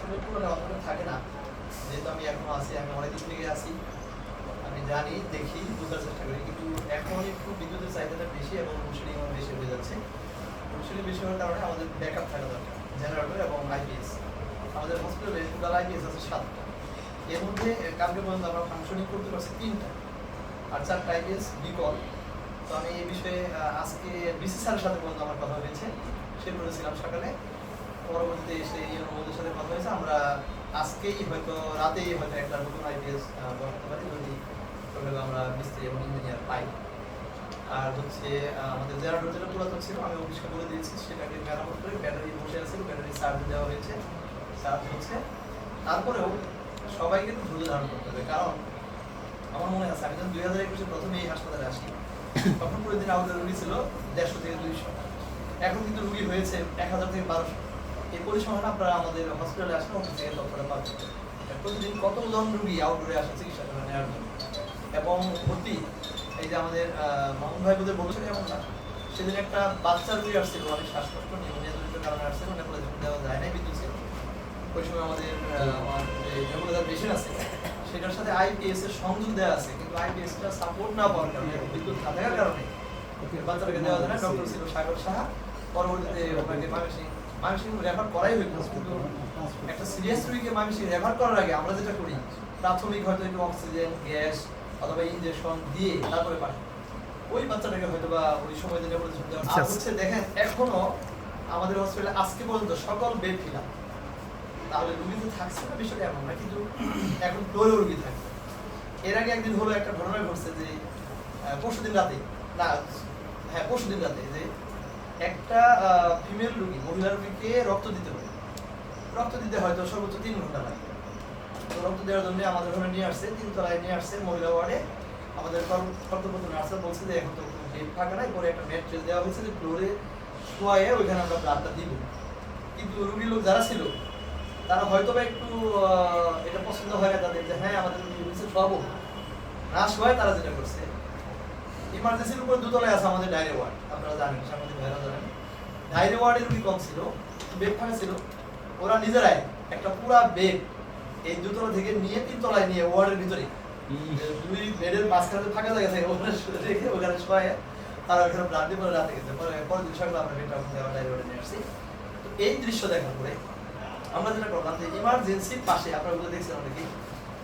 আসলে পুরোটা অতটা থাকে না, যেহেতু আমি এখনো আছি, আমি অনেক দিন থেকে আছি, আমি জানি, দেখি, বোঝার চেষ্টা করি, কিন্তু এখন একটু বিদ্যুতের চাহিদাটা বেশি এবং লোডশেডিং বেশি হয়ে যাচ্ছে। লোডশেডিং বেশি হওয়ার কারণে আমাদের ব্যাকআপ থাকা দরকার, জেনারেটর এবং আইপিএস। আমাদের হসপিটালে টোটাল আইপিএস আছে 7টা, এর মধ্যে কালকে পর্যন্ত আমরা ফাংশনিং করতে পারছি 3টা, আর 4টা আইপিএস বিকল। তো আমি এই বিষয়ে আজকে ডিসি স্যারের সাথে পর্যন্ত আমার কথা হয়েছে, সে বলেছিলাম সকালে, পরবর্তীতে এসে ইউনোদের সাথে কথা হয়েছে, আমরা আজকেই হয়তো রাতেই হয়তো একটা নতুন আইপিএস বসাতে পারি, যদি আমরা মিস্ত্রি এবং ইঞ্জিনিয়ার পাই। আর হচ্ছে আমাদের জেনারেটর যেটা পুরাতন ছিল, আমি অফিসকে বলে দিয়েছি সেটাকে মেরামত করে ব্যাটারি বসে আছে, ব্যাটারি চার্জ দেওয়া হয়েছে, চার্জ হচ্ছে। তারপরেও সবাইকে একটু ধৈর্য ধারণ করতে হবে, কারণ আমার মনে আছে আমি যখন 2021-এ প্রথমে এই হাসপাতালে আসি, তখন প্রতিদিন আমাদের রুগী ছিল 150 থেকে 200, এখন কিন্তু রুগী হয়েছে 1000 থেকে 1200। এই পরিসংখ্যান আপনারা আমাদের হসপিটালে আসলে অফিস থেকে তথ্যটা পাবেন। প্রতিদিন কতজন রুগী আউটডোরে আসে চিকিৎসা নেওয়ার জন্য, এবং ভর্তি এই যে আমাদের মামুন ভাই বোধহয় বলেছেন এমন না, সেদিন একটা বাচ্চা রুগী আসছিল, অনেক শ্বাসকষ্ট নিউমোনিয়া জনিত কারণে আসছিল, নেপালে যখন দেওয়া যায় না বিদ্যুৎ ছিল, ওই সময় আমাদের নেবুলাইজার মেশিন আছে, সেটার সাথে আইপিএস এর সংযোগ দেওয়া আছে, কিন্তু আইপিএস টা সাপোর্ট না পাওয়ার কারণে, বিদ্যুৎ না থাকার কারণে বাচ্চাটাকে দেওয়া যায় না। ডক্টর ছিল সাগর সাহা, পরবর্তীতে ওনাকে ময়মনসিংহ রেফার করাই হইতো, কিন্তু একটা সিরিয়াস রোগীকে ময়মনসিংহ রেফার করার আগে আমরা যেটা করি, প্রাথমিক হয়তো একটু অক্সিজেন, গ্যাস অথবা ইনজেকশন দিয়ে তারপরে পাঠাই ওই বাচ্চাটাকে, হয়তো বা ওই সময় দিনে আর হচ্ছে দেখেন এখনো আমাদের হসপিটালে আজকে পর্যন্ত সকল বেড ফিল আপ। তাহলে রুগী তো থাকছে না বিষয়টা এমন না, কিন্তু এখন ফ্লোরেও রুগী থাকে। এর আগে একদিন হলো একটা ঘটনা ঘটছে যে পরশুদিন রাতে, না হ্যাঁ পরশুদিন রাতে, যে একটা ফিমেল রুগী, মহিলা রুগীকে রক্ত দিতে হবে, রক্ত দিতে হয়তো সর্বোচ্চ 3 ঘন্টা লাগে। তো রক্ত দেওয়ার জন্য আমাদের ওখানে নিয়ে আসছে, 3 তলায় নিয়ে আসছে মহিলা ওয়ার্ডে। আমাদের কর্তব্যরত নার্সরা বলছে যে এখন তো বেড ফাঁকা নাই, পরে একটা ম্যাট্রেস দেওয়া হয়েছে যে ফ্লোরে শোয়ায়ে ওইখানে আমরা ব্লাডটা দিব। কিন্তু রুগীর লোক যারা ছিল তারা হয়তো বা একটু এটা পছন্দ হয় না তাদের, যে হ্যাঁ আমাদের রুগী শোয়াবো না, শোয়ায় তারা যেটা করছে, ইমার্জেন্সির উপর 2 তলায় আছে আমাদের ডায়রি ওয়ার্ড, আপনারা জানেন, সাংবাদিক ভাইরা জানেন, ডায়রি ওয়ার্ডের রুগী কম ছিল, বেড ফাঁকা ছিল, ওরা নিজেরাই একটা পুরা বেড এই 2 তলা থেকে নিয়ে 3 তলায় নিয়ে ওয়ার্ডের ভিতরে 2 বেডের মাঝখানে ফাঁকা জায়গা থাকে, ওখানে রেখে ওখানে শোয়ায় তারা ওখানে ব্লাড দিয়ে পরে রাতে গেছে, পরে দিন সকালে আমরা বেডটা ডায়রি ওয়ার্ডে নিয়ে আসছি। তো এই দৃশ্য দেখার পরে আমরা যেটা করলাম, যে ইমার্জেন্সির পাশে আপনারা ওগুলো দেখছেন অনেকেই,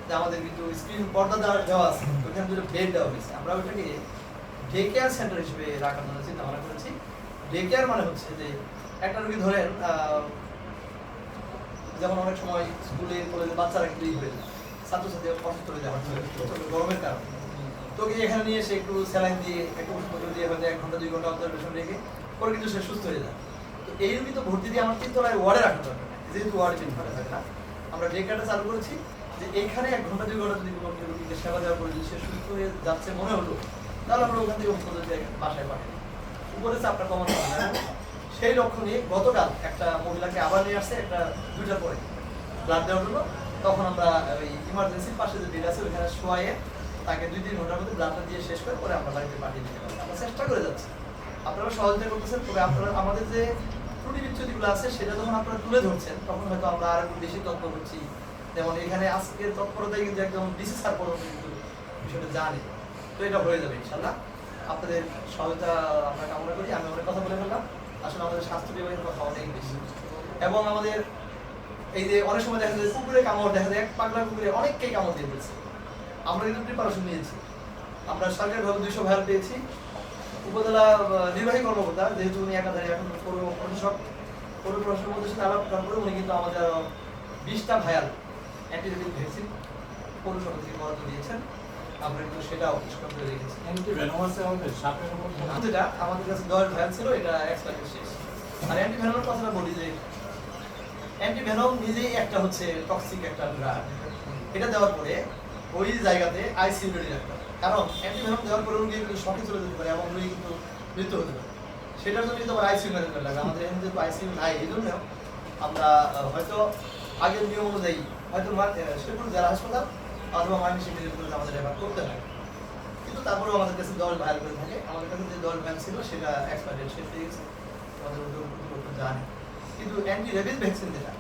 যে আমাদের কিন্তু স্ক্রিন পর্দা দেওয়া আছে, ওখানে দুটো বেড দেওয়া হয়েছে, আমরা ওইটাকে ডে কেয়ার সেন্টার হিসেবে রাখার জন্য চিন্তা ভাবনা করেছি। ডে কেয়ার মানে হচ্ছে যে একটা রোগী ধরেন, যেমন অনেক সময় স্কুলে কলেজে বাচ্চারা কিন্তু হয়ে যায়, ছাত্রছাত্রী অসুস্থ হয়ে যায় গরমের কারণে, তো এখানে নিয়ে এসে একটু স্যালাইন দিয়ে একটু ওষুধ দিয়ে হয়তো 1 ঘন্টা 2 ঘন্টা অবজারভেশন রেখে পরে কিন্তু সে সুস্থ হয়ে যায়। তো এই রোগী তো ভর্তি দিয়ে আমার 3 তলায় ওয়ার্ডে রাখা দরকার, যেহেতু ওয়ার্ডে 3 ঘন্টা থাকে না, আমরা ডে কেয়ারটা চালু করেছি, যে এইখানে 1 ঘন্টা 2 ঘন্টা যদি কোনো রোগীকে সেবা দেওয়া করে সে সুস্থ হয়ে যাচ্ছে মনে হলো, তাহলে আমরা ওখান থেকে ওষুধ বাসায় পাঠাই, উপরে চাপটা কমানো হবে না। সেই লক্ষ্য নিয়ে গতকাল একটা মহিলাকে আবার নিয়ে আসছে, একটা 2টার পরে ব্লাড দেওয়ার জন্য, তখন আমরা ওই ইমার্জেন্সির পাশে যে বেড আছে ওইখানে শোয়াইয়ে তাকে 2-3 ঘন্টার মধ্যে ব্লাডটা দিয়ে শেষ করে পরে আমরা বাড়িতে পাঠিয়ে দিতে পারি। আমরা চেষ্টা করে যাচ্ছি, আপনারা সহযোগিতা করতেছেন, তবে আপনারা আমাদের যে ত্রুটি বিচ্যুতিগুলো আছে সেটা যখন আপনারা তুলে ধরছেন, তখন হয়তো আমরা আরো বেশি তৎপর হচ্ছি। যেমন এখানে আজকের তৎপরতায় কিন্তু একদম ডিসি স্যার পর্যন্ত কিন্তু বিষয়টা জানে, তো এটা হয়ে যাবে ইনশাল্লাহ। আপনাদের সহায়তা আমরা কামনা করি। আমি অনেক কথা বলে ফেললাম, আসলে আমাদের স্বাস্থ্য বিভাগের কথা অনেক বেশি, এবং আমাদের এই যে অনেক সময় দেখা যায় কুকুরে কামড়, দেখা যায় এক পাগলা কুকুরে অনেককেই কামড় দিয়ে ফেলছে। আমরা কিন্তু প্রিপারেশন নিয়েছি, আমরা সরকারিভাবে 200 ভায়াল পেয়েছি। উপজেলা নির্বাহী কর্মকর্তা, যেহেতু উনি একাধারে এখন পৌর প্রশাসনের মধ্যে সাথে আলাপ করার পরে উনি কিন্তু আমাদের 20টা ভায়াল অ্যান্টিরেবিক ভ্যাকসিন পৌরসভা থেকে বরাদ্দ দিয়েছেন, আমরা কিন্তু সেটাও স্টক করে রেখেছি। যেটা আমাদের কাছে 10 ভায়াল ছিল, এটা এক্সপায়ার শেষ। আর অ্যান্টিভেনমের কথাটা বলি, যে অ্যান্টিভেনম নিজেই একটা হচ্ছে টক্সিক একটা ড্রাগ, এটা দেওয়ার পরে ওই জায়গাতে আইসিইউ রেডি রাখতে হবে, কারণ অ্যান্টিভেনম দেওয়ার পরে রোগী কিন্তু শকে চলে যেতে পারে এবং রোগী কিন্তু মৃত্যু হতে পারে। সেটার জন্য কিন্তু আইসিইউ ম্যানেজমেন্ট লাগে, আমাদের এখানে যেহেতু আইসিইউ নাই, এই জন্য আমরা হয়তো আগের নিয়ম অনুযায়ী হয়তো শেরপুর জেলা হাসপাতাল অথবা ময়মনসিংহ মেডিকেল কলেজে আমাদের রেফার করতে হয়, কিন্তু তারপরেও আমাদের কাছে 10 ভায়াল করে থাকে। আমাদের কাছে যে 10 ভায়াল ছিল সেটা এক্সপায়ার ডেট শেষ হয়ে গেছে, আমাদের জানে। কিন্তু অ্যান্টি রেবিস ভ্যাকসিন যেটা,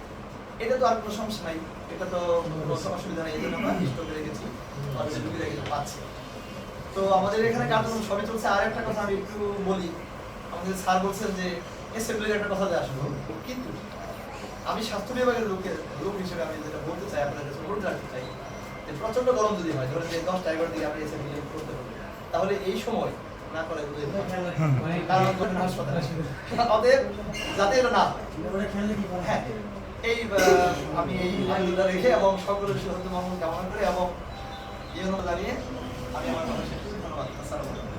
এটা তো আর কোনো সমস্যা নাই, এটা তো কোনো অসুবিধা নেই, এই জন্য আমরা স্টকে রেখেছি, আমাদের রুগীরা কিন্তু পাচ্ছে। তো আমাদের এখানে কার্যক্রম সবই চলছে। আর একটা কথা আমি একটু বলি, আমাদের স্যার বলছেন যে অ্যাসেম্বলির একটা কথা যে আসলো, কিন্তু আমি স্বাস্থ্য বিভাগের লোক হিসেবে আমি যেটা বলতে চাই, আপনাদের কাছে বলতে রাখতে চাই যে প্রচন্ড গরম যদি হয়, ধরেন যে 10টা-11টার দিকে আপনি অ্যাসেম্বলি করতে পারবেন, তাহলে এই সময় না করে উচিত নয়। কারণ ধরেন হাসপাতালে অতএব যাতে এটা না হ্যাঁ এই আমি এই আইনটা রেখে এবং সকলের সুস্থ মঙ্গল কামনা করে এবং এই অনুরোধ জানিয়ে আমি আমার কথা শেষ করছি। ধন্যবাদ। আসসালামু আলাইকুম।